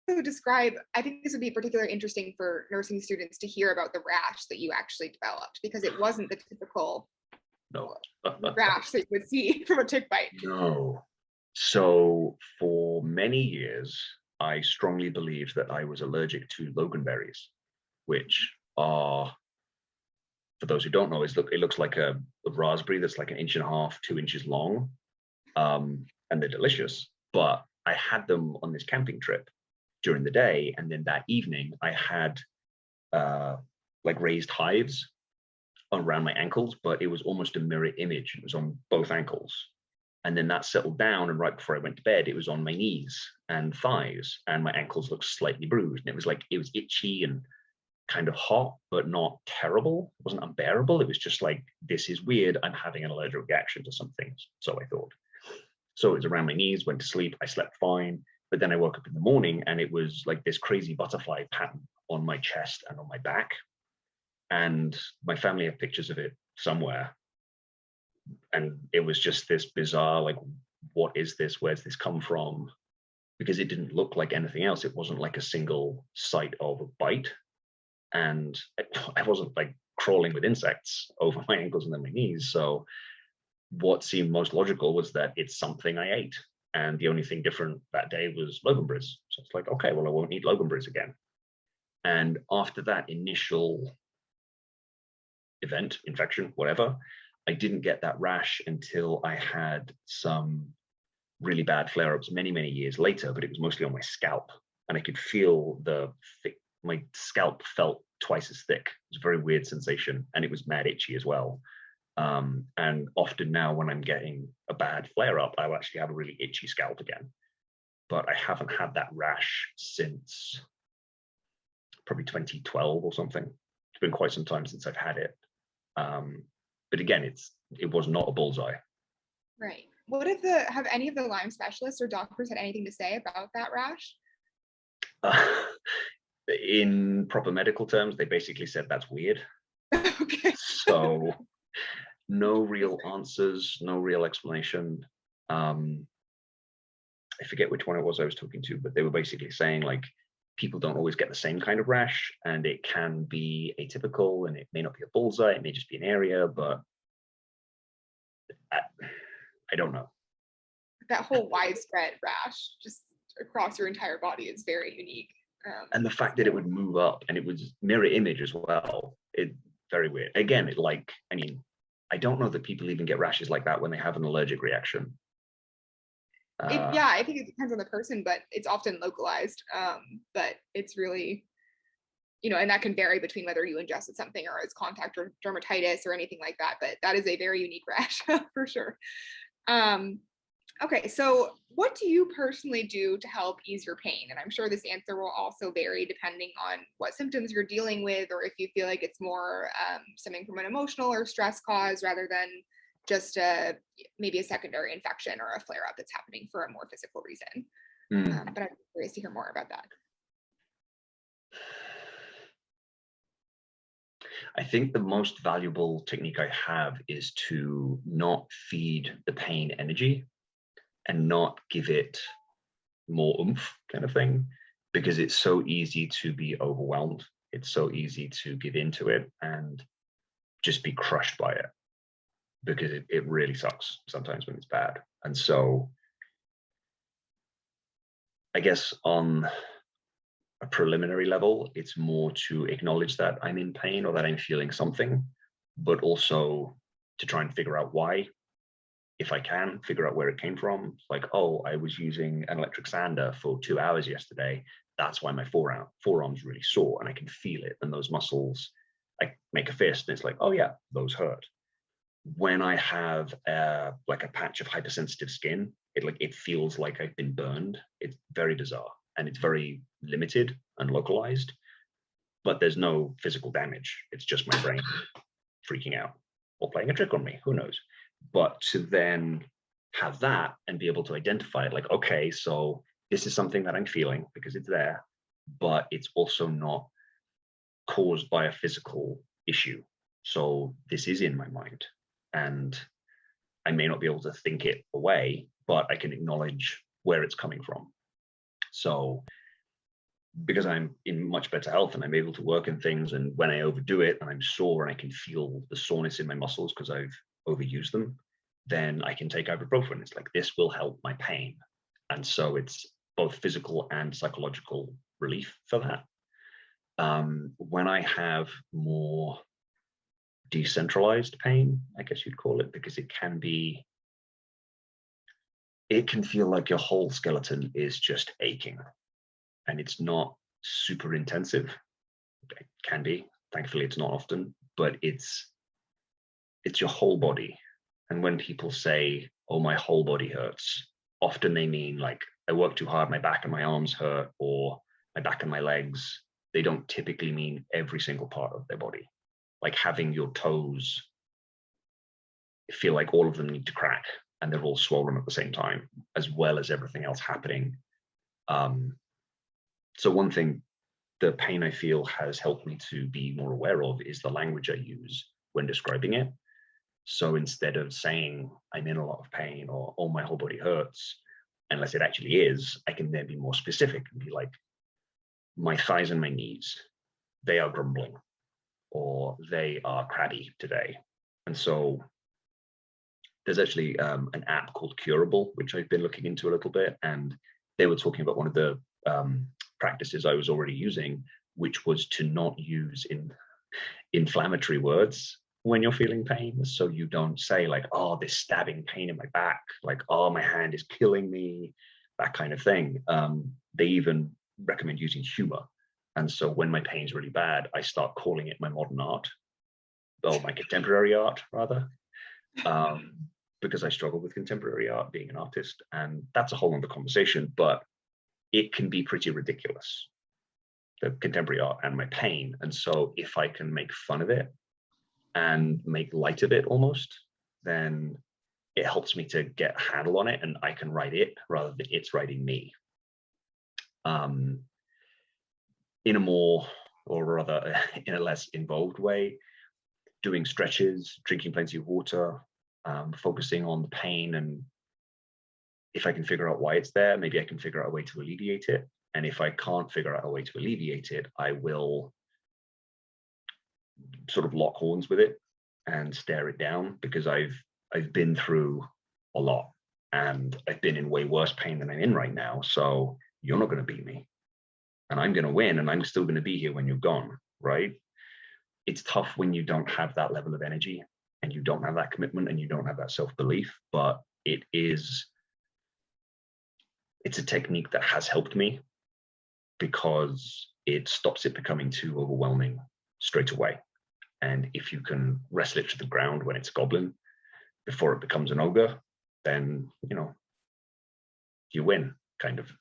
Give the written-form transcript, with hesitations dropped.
also describe, I think this would be particularly interesting for nursing students to hear about the rash that you actually developed, because it wasn't the typical No. rash that you would see from a tick bite. No. So for many years, I strongly believed that I was allergic to loganberries, which are, for those who don't know, it looks like a raspberry that's like 1.5 inches, 2 inches long, and they're delicious. But I had them on this camping trip during the day, and then that evening I had like raised hives around my ankles, but it was almost a mirror image. It was on both ankles. And then that settled down, and right before I went to bed, it was on my knees and thighs, and my ankles looked slightly bruised. And it was itchy and kind of hot, but not terrible. It wasn't unbearable. It was just like, this is weird. I'm having an allergic reaction to some things. So I thought. So it was around my knees, went to sleep. I slept fine. But then I woke up in the morning, and it was like this crazy butterfly pattern on my chest and on my back. And my family have pictures of it somewhere. And it was just this bizarre, like, what is this? Where's this come from? Because it didn't look like anything else. It wasn't like a single site of a bite. And I wasn't like crawling with insects over my ankles and then my knees. So what seemed most logical was that it's something I ate. And the only thing different that day was loganberries. So it's like, okay, well, I won't eat loganberries again. And after that initial event, infection, whatever, I didn't get that rash until I had some really bad flare-ups many, many years later, but it was mostly on my scalp. And I could feel my scalp felt twice as thick. It was a very weird sensation, and it was mad itchy as well. And often now when I'm getting a bad flare-up, I'll actually have a really itchy scalp again. But I haven't had that rash since probably 2012 or something. It's been quite some time since I've had it. But again, it was not a bullseye. Right. Have any of the Lyme specialists or doctors had anything to say about that rash? In proper medical terms, they basically said that's weird. Okay. So no real answers, no real explanation. I forget which one it was I was talking to, but they were basically saying, like, people don't always get the same kind of rash, and it can be atypical, and it may not be a bullseye, it may just be an area, but I don't know. That whole widespread rash just across your entire body is very unique. And the fact that it would move up, and it was mirror image as well, very weird. Again, I don't know that people even get rashes like that when they have an allergic reaction. Yeah, I think it depends on the person, but it's often localized. But it's really, and that can vary between whether you ingested something or it's contact or dermatitis or anything like that. But that is a very unique rash for sure. Okay, so what do you personally do to help ease your pain? And I'm sure this answer will also vary depending on what symptoms you're dealing with, or if you feel like it's more stemming from an emotional or stress cause rather than just maybe a secondary infection or a flare-up that's happening for a more physical reason. But I'm curious to hear more about that. I think the most valuable technique I have is to not feed the pain energy and not give it more oomph, kind of thing, because it's so easy to be overwhelmed. It's so easy to give into it and just be crushed by it, because it really sucks sometimes when it's bad. And so I guess on a preliminary level, it's more to acknowledge that I'm in pain or that I'm feeling something, but also to try and figure out why. If I can figure out where it came from, like, oh, I was using an electric sander for 2 hours yesterday. That's why my forearm's really sore, and I can feel it. And those muscles, I make a fist, and it's like, oh yeah, those hurt. When I have like a patch of hypersensitive skin, it feels like I've been burned. It's very bizarre, and it's very limited and localized, but there's no physical damage. It's just my brain freaking out or playing a trick on me, who knows. But to then have that and be able to identify it, like, okay, so this is something that I'm feeling because it's there, but it's also not caused by a physical issue. So this is in my mind, and I may not be able to think it away, but I can acknowledge where it's coming from. So because I'm in much better health and I'm able to work in things, and when I overdo it and I'm sore and I can feel the soreness in my muscles because I've overused them, then I can take ibuprofen. It's like, this will help my pain. And so it's both physical and psychological relief for that. When I have more decentralized pain, I guess you'd call it, because it can feel like your whole skeleton is just aching, and it's not super intensive. It can be, thankfully it's not often, but it's your whole body. And when people say, oh, my whole body hurts, often they mean like, I work too hard, my back and my arms hurt, or my back and my legs. They don't typically mean every single part of their body. Like having your toes feel like all of them need to crack and they're all swollen at the same time, as well as everything else happening. So one thing, the pain I feel has helped me to be more aware of is the language I use when describing it. So instead of saying I'm in a lot of pain or, oh, my whole body hurts, unless it actually is, I can then be more specific and be like, my thighs and my knees, they are grumbling, or they are crabby today. And so there's actually an app called Curable, which I've been looking into a little bit, and they were talking about one of the practices I was already using, which was to not use inflammatory words when you're feeling pain. So you don't say like, oh, this stabbing pain in my back, like, oh, my hand is killing me, that kind of thing. They even recommend using humor. And so when my pain's really bad, I start calling it my modern art, or my contemporary art rather, because I struggle with contemporary art, being an artist. And that's a whole other conversation, but it can be pretty ridiculous, the contemporary art and my pain. And so if I can make fun of it and make light of it almost, then it helps me to get a handle on it, and I can write it rather than it's writing me. In a more, or rather in a less involved way, doing stretches, drinking plenty of water, focusing on the pain, and if I can figure out why it's there, maybe I can figure out a way to alleviate it. And if I can't figure out a way to alleviate it, I will sort of lock horns with it and stare it down, because I've been through a lot, and I've been in way worse pain than I'm in right now. So you're not going to beat me, and I'm going to win, and I'm still going to be here when you're gone, right? It's tough when you don't have that level of energy, and you don't have that commitment, and you don't have that self-belief, but it's a technique that has helped me, because it stops it becoming too overwhelming straight away. And if you can wrestle it to the ground when it's a goblin before it becomes an ogre, then, you win, kind of.